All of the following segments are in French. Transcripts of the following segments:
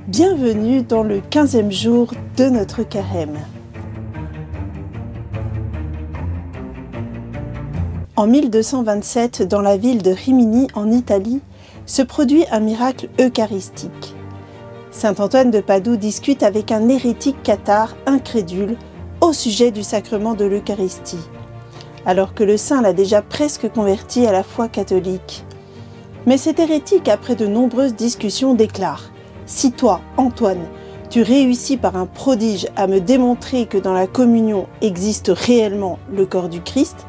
Bienvenue dans le 15e jour de notre carême. En 1227, dans la ville de Rimini en Italie, se produit un miracle eucharistique. Saint Antoine de Padoue discute avec un hérétique cathare incrédule au sujet du sacrement de l'Eucharistie, alors que le saint l'a déjà presque converti à la foi catholique. Mais cet hérétique, après de nombreuses discussions, déclare « Si toi, Antoine, tu réussis par un prodige à me démontrer que dans la communion existe réellement le corps du Christ,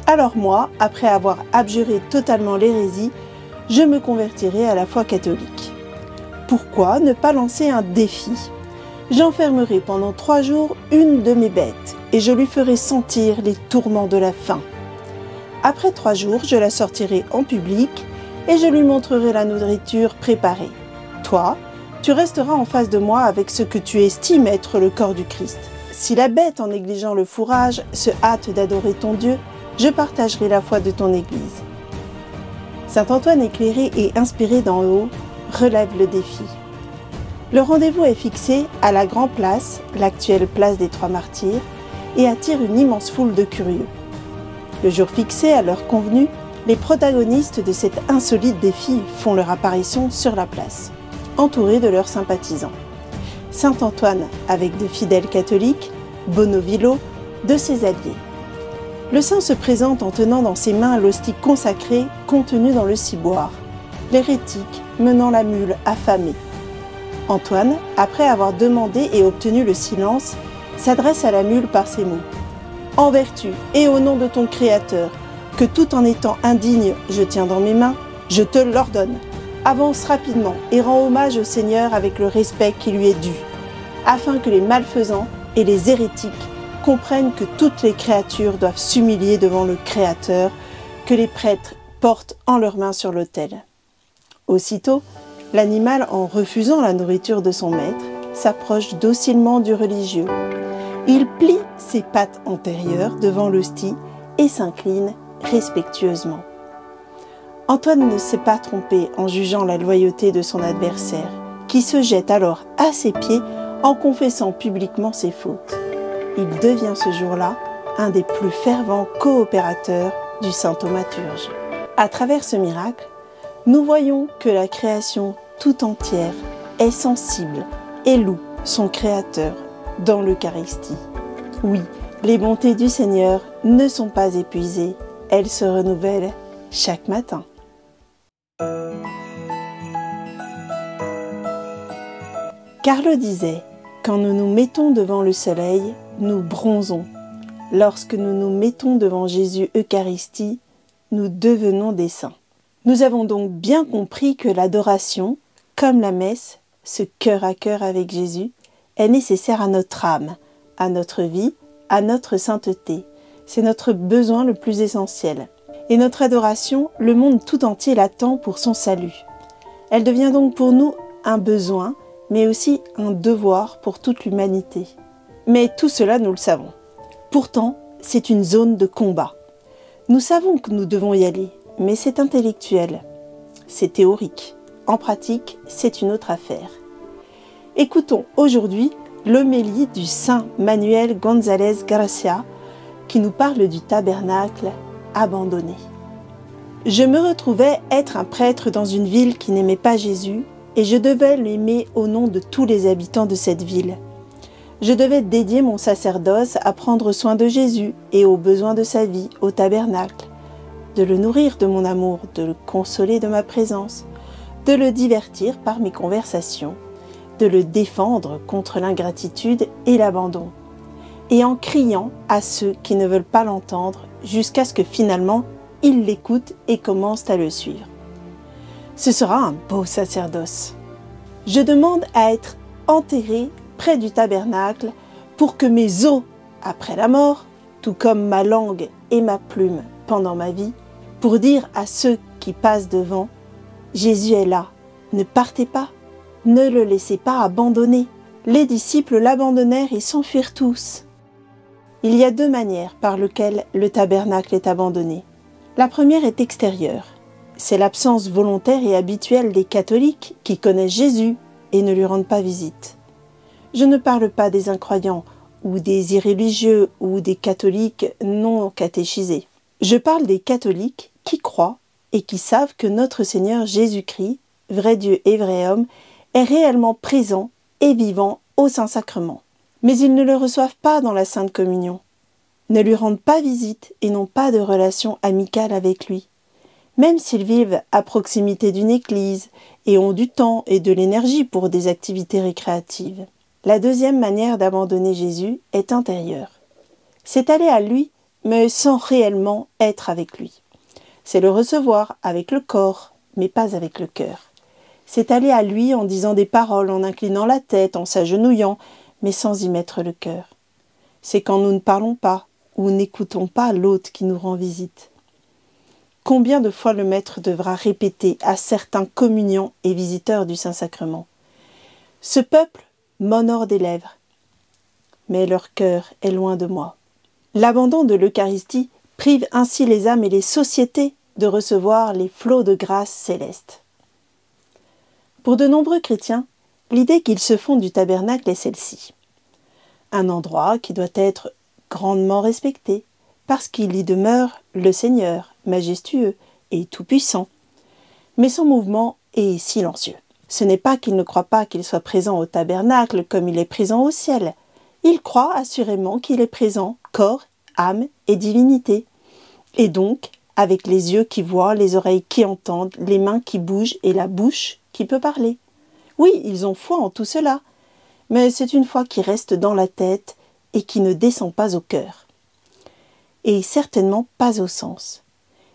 alors moi, après avoir abjuré totalement l'hérésie, je me convertirai à la foi catholique. Pourquoi ne pas lancer un défi? J'enfermerai pendant 3 jours une de mes bêtes et je lui ferai sentir les tourments de la faim. Après 3 jours, je la sortirai en public et je lui montrerai la nourriture préparée. Toi, tu resteras en face de moi avec ce que tu estimes être le corps du Christ. Si la bête, en négligeant le fourrage, se hâte d'adorer ton Dieu, je partagerai la foi de ton Église. » Saint Antoine, éclairé et inspiré d'en haut, relève le défi. Le rendez-vous est fixé à la Grand Place, l'actuelle place des Trois Martyrs, et attire une immense foule de curieux. Le jour fixé, à l'heure convenue, les protagonistes de cet insolite défi font leur apparition sur la place, entourés de leurs sympathisants. Saint Antoine avec de fidèles catholiques, Bonovillo, de ses alliés. Le saint se présente en tenant dans ses mains l'hostie consacrée contenue dans le ciboire, l'hérétique menant la mule affamée. Antoine, après avoir demandé et obtenu le silence, s'adresse à la mule par ces mots. « En vertu et au nom de ton Créateur, que tout en étant indigne je tiens dans mes mains, je te l'ordonne. Avance rapidement et rends hommage au Seigneur avec le respect qui lui est dû, afin que les malfaisants et les hérétiques comprennent que toutes les créatures doivent s'humilier devant le Créateur, que les prêtres portent en leurs mains sur l'autel. » Aussitôt, l'animal, en refusant la nourriture de son maître, s'approche docilement du religieux. Il plie ses pattes antérieures devant l'hostie et s'incline respectueusement. Antoine ne s'est pas trompé en jugeant la loyauté de son adversaire, qui se jette alors à ses pieds en confessant publiquement ses fautes. Il devient ce jour-là un des plus fervents coopérateurs du saint thaumaturge. À travers ce miracle, nous voyons que la création tout entière est sensible et loue son Créateur dans l'Eucharistie. Oui, les bontés du Seigneur ne sont pas épuisées, elles se renouvellent chaque matin. Carlo disait, quand nous nous mettons devant le soleil, nous bronzons. Lorsque nous nous mettons devant Jésus Eucharistie, nous devenons des saints. Nous avons donc bien compris que l'adoration, comme la messe, ce cœur à cœur avec Jésus, est nécessaire à notre âme, à notre vie, à notre sainteté. C'est notre besoin le plus essentiel. Et notre adoration, le monde tout entier l'attend pour son salut. Elle devient donc pour nous un besoin, mais aussi un devoir pour toute l'humanité. Mais tout cela, nous le savons. Pourtant, c'est une zone de combat. Nous savons que nous devons y aller, mais c'est intellectuel, c'est théorique. En pratique, c'est une autre affaire. Écoutons aujourd'hui l'homélie du saint Manuel González Garcia qui nous parle du tabernacle abandonné. Je me retrouvais être un prêtre dans une ville qui n'aimait pas Jésus et je devais l'aimer au nom de tous les habitants de cette ville. Je devais dédier mon sacerdoce à prendre soin de Jésus et aux besoins de sa vie au tabernacle, de le nourrir de mon amour, de le consoler de ma présence, de le divertir par mes conversations, de le défendre contre l'ingratitude et l'abandon, et en criant à ceux qui ne veulent pas l'entendre jusqu'à ce que finalement ils l'écoutent et commencent à le suivre. Ce sera un beau sacerdoce. Je demande à être enterré près du tabernacle pour que mes os, après la mort, tout comme ma langue et ma plume pendant ma vie, pour dire à ceux qui passent devant, Jésus est là, ne partez pas, ne le laissez pas abandonner. Les disciples l'abandonnèrent et s'enfuirent tous. Il y a 2 manières par lesquelles le tabernacle est abandonné. La première est extérieure. C'est l'absence volontaire et habituelle des catholiques qui connaissent Jésus, et ne lui rendent pas visite. Je ne parle pas des incroyants, ou des irréligieux, ou des catholiques non catéchisés. Je parle des catholiques qui croient et qui savent que notre Seigneur Jésus-Christ, vrai Dieu et vrai homme, est réellement présent et vivant au Saint-Sacrement. Mais ils ne le reçoivent pas dans la Sainte Communion, ne lui rendent pas visite et n'ont pas de relation amicale avec lui. Même s'ils vivent à proximité d'une église et ont du temps et de l'énergie pour des activités récréatives. La deuxième manière d'abandonner Jésus est intérieure. C'est aller à lui, mais sans réellement être avec lui. C'est le recevoir avec le corps, mais pas avec le cœur. C'est aller à lui en disant des paroles, en inclinant la tête, en s'agenouillant, mais sans y mettre le cœur. C'est quand nous ne parlons pas ou n'écoutons pas l'hôte qui nous rend visite. Combien de fois le maître devra répéter à certains communiants et visiteurs du Saint-Sacrement : « Ce peuple m'honore des lèvres, mais leur cœur est loin de moi. » L'abandon de l'Eucharistie prive ainsi les âmes et les sociétés de recevoir les flots de grâce céleste. Pour de nombreux chrétiens, l'idée qu'ils se font du tabernacle est celle-ci. Un endroit qui doit être grandement respecté, parce qu'il y demeure le Seigneur, majestueux et tout-puissant, mais son mouvement est silencieux. Ce n'est pas qu'il ne croit pas qu'il soit présent au tabernacle comme il est présent au ciel. Il croit assurément qu'il est présent, corps, âme et divinité. Et donc, avec les yeux qui voient, les oreilles qui entendent, les mains qui bougent et la bouche qui peut parler. Oui, ils ont foi en tout cela, mais c'est une foi qui reste dans la tête et qui ne descend pas au cœur. Et certainement pas au sens.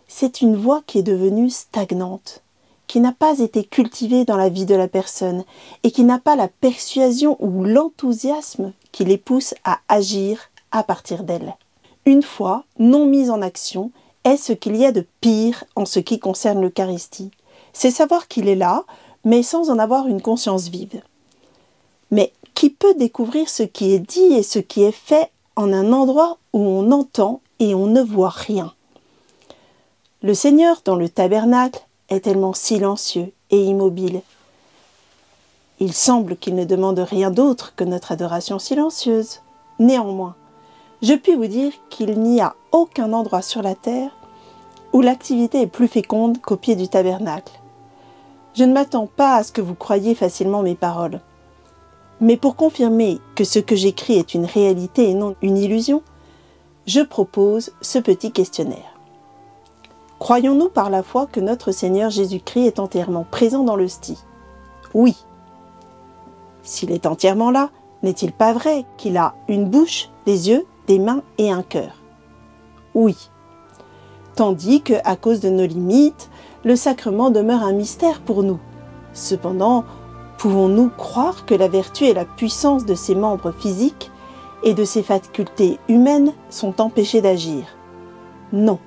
C'est une voix qui est devenue stagnante, qui n'a pas été cultivée dans la vie de la personne et qui n'a pas la persuasion ou l'enthousiasme qui les pousse à agir à partir d'elle. Une foi non mise en action est ce qu'il y a de pire en ce qui concerne l'Eucharistie. C'est savoir qu'il est là, mais sans en avoir une conscience vive. Mais qui peut découvrir ce qui est dit et ce qui est fait en un endroit où on entend et on ne voit rien? Le Seigneur, dans le tabernacle, est tellement silencieux et immobile. Il semble qu'il ne demande rien d'autre que notre adoration silencieuse. Néanmoins, je puis vous dire qu'il n'y a aucun endroit sur la terre où l'activité est plus féconde qu'au pied du tabernacle. Je ne m'attends pas à ce que vous croyiez facilement mes paroles. Mais pour confirmer que ce que j'écris est une réalité et non une illusion, je propose ce petit questionnaire. Croyons-nous par la foi que notre Seigneur Jésus-Christ est entièrement présent dans l'hostie? Oui. S'il est entièrement là, n'est-il pas vrai qu'il a une bouche, des yeux, des mains et un cœur? Oui. Tandis que, à cause de nos limites, le sacrement demeure un mystère pour nous. Cependant, pouvons-nous croire que la vertu et la puissance de ses membres physiques et de ses facultés humaines sont empêchées d'agir? Non.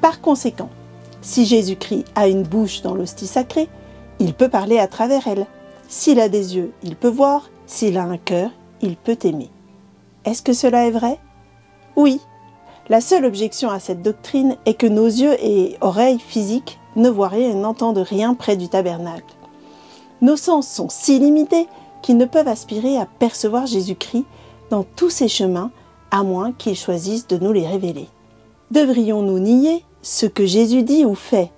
Par conséquent, si Jésus-Christ a une bouche dans l'hostie sacrée, il peut parler à travers elle. S'il a des yeux, il peut voir. S'il a un cœur, il peut aimer. Est-ce que cela est vrai? Oui. La seule objection à cette doctrine est que nos yeux et oreilles physiques ne voient rien et n'entendent rien près du tabernacle. Nos sens sont si limités qu'ils ne peuvent aspirer à percevoir Jésus-Christ dans tous ses chemins, à moins qu'il choisisse de nous les révéler. Devrions-nous nier ce que Jésus dit ou fait,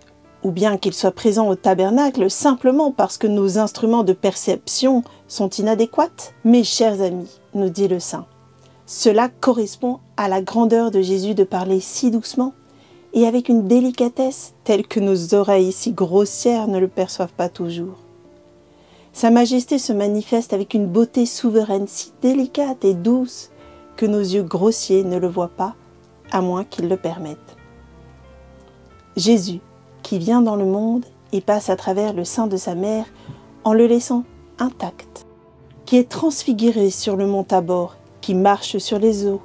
ou bien qu'il soit présent au tabernacle simplement parce que nos instruments de perception sont inadéquats? Mes chers amis, nous dit le saint, cela correspond à la grandeur de Jésus de parler si doucement et avec une délicatesse telle que nos oreilles si grossières ne le perçoivent pas toujours. Sa majesté se manifeste avec une beauté souveraine si délicate et douce que nos yeux grossiers ne le voient pas, à moins qu'ils le permettent. Jésus, qui vient dans le monde et passe à travers le sein de sa mère en le laissant intact, qui est transfiguré sur le mont Tabor, qui marche sur les eaux,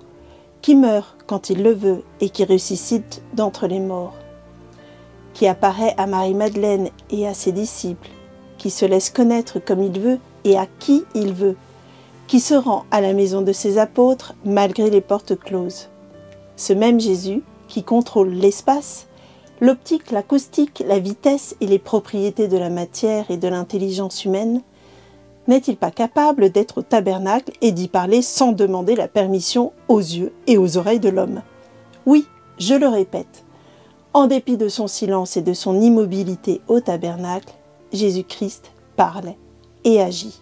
qui meurt quand il le veut et qui ressuscite d'entre les morts, qui apparaît à Marie-Madeleine et à ses disciples, qui se laisse connaître comme il veut et à qui il veut, qui se rend à la maison de ses apôtres malgré les portes closes. Ce même Jésus qui contrôle l'espace, l'optique, l'acoustique, la vitesse et les propriétés de la matière et de l'intelligence humaine, n'est-il pas capable d'être au tabernacle et d'y parler sans demander la permission aux yeux et aux oreilles de l'homme? Oui, je le répète, en dépit de son silence et de son immobilité au tabernacle, Jésus-Christ parle et agit.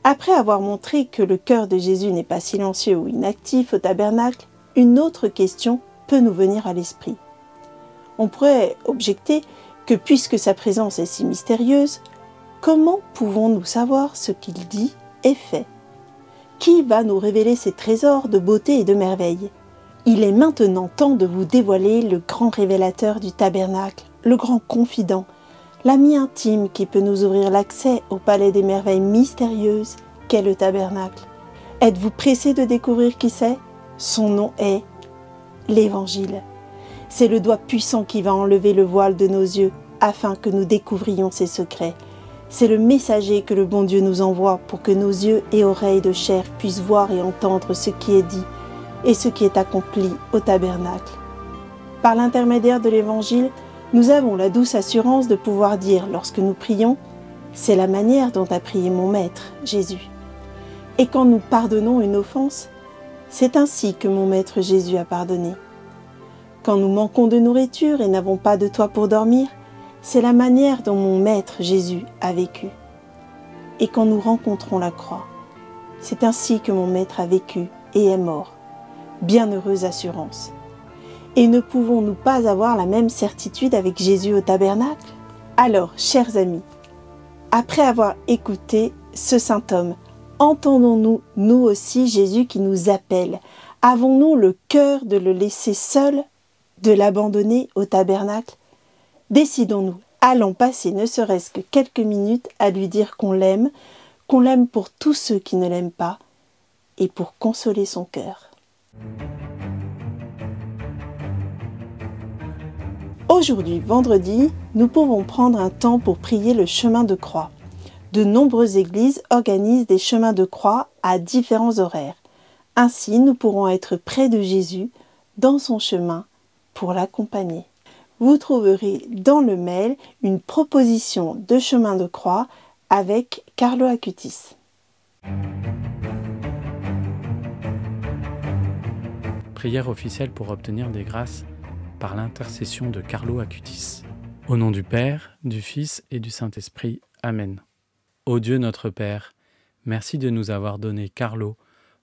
Après avoir montré que le cœur de Jésus n'est pas silencieux ou inactif au tabernacle, une autre question peut nous venir à l'esprit. On pourrait objecter que puisque sa présence est si mystérieuse, comment pouvons-nous savoir ce qu'il dit et fait? Qui va nous révéler ces trésors de beauté et de merveille? Il est maintenant temps de vous dévoiler le grand révélateur du tabernacle, le grand confident, l'ami intime qui peut nous ouvrir l'accès au palais des merveilles mystérieuses qu'est le tabernacle. Êtes-vous pressé de découvrir qui c'est? Son nom est l'Évangile. C'est le doigt puissant qui va enlever le voile de nos yeux afin que nous découvrions ses secrets. C'est le messager que le bon Dieu nous envoie pour que nos yeux et oreilles de chair puissent voir et entendre ce qui est dit et ce qui est accompli au tabernacle. Par l'intermédiaire de l'Évangile, nous avons la douce assurance de pouvoir dire lorsque nous prions « C'est la manière dont a prié mon Maître, Jésus ». Et quand nous pardonnons une offense, c'est ainsi que mon Maître Jésus a pardonné. Quand nous manquons de nourriture et n'avons pas de toit pour dormir, c'est la manière dont mon Maître Jésus a vécu. Et quand nous rencontrons la croix, c'est ainsi que mon Maître a vécu et est mort. Bienheureuse assurance. Et ne pouvons-nous pas avoir la même certitude avec Jésus au tabernacle? Alors, chers amis, après avoir écouté ce saint homme, entendons-nous, nous aussi, Jésus qui nous appelle? Avons-nous le cœur de le laisser seul, de l'abandonner au tabernacle? Décidons-nous, allons passer ne serait-ce que quelques minutes à lui dire qu'on l'aime pour tous ceux qui ne l'aiment pas, et pour consoler son cœur. Aujourd'hui, vendredi, nous pouvons prendre un temps pour prier le chemin de croix. De nombreuses églises organisent des chemins de croix à différents horaires. Ainsi, nous pourrons être près de Jésus, dans son chemin, pour l'accompagner. Vous trouverez dans le mail une proposition de chemin de croix avec Carlo Acutis. Prière officielle pour obtenir des grâces par l'intercession de Carlo Acutis. Au nom du Père, du Fils et du Saint-Esprit. Amen. Ô Dieu notre Père, merci de nous avoir donné Carlo,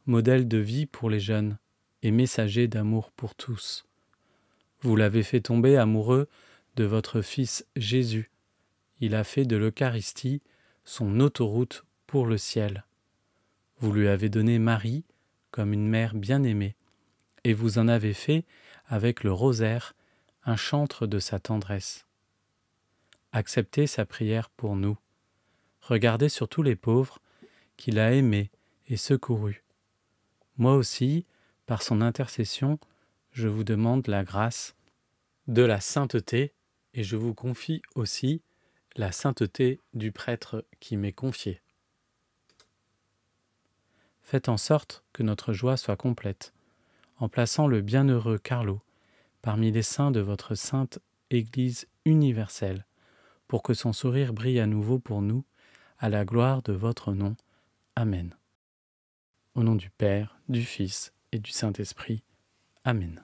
modèle de vie pour les jeunes et messager d'amour pour tous. Vous l'avez fait tomber amoureux de votre Fils Jésus. Il a fait de l'Eucharistie son autoroute pour le ciel. Vous lui avez donné Marie comme une mère bien-aimée, et vous en avez fait, avec le rosaire, un chantre de sa tendresse. Acceptez sa prière pour nous. Regardez sur tous les pauvres qu'il a aimés et secourus. Moi aussi, par son intercession, je vous demande la grâce de la sainteté, et je vous confie aussi la sainteté du prêtre qui m'est confié. Faites en sorte que notre joie soit complète, en plaçant le bienheureux Carlo parmi les saints de votre sainte Église universelle, pour que son sourire brille à nouveau pour nous, à la gloire de votre nom. Amen. Au nom du Père, du Fils et du Saint-Esprit. Amen.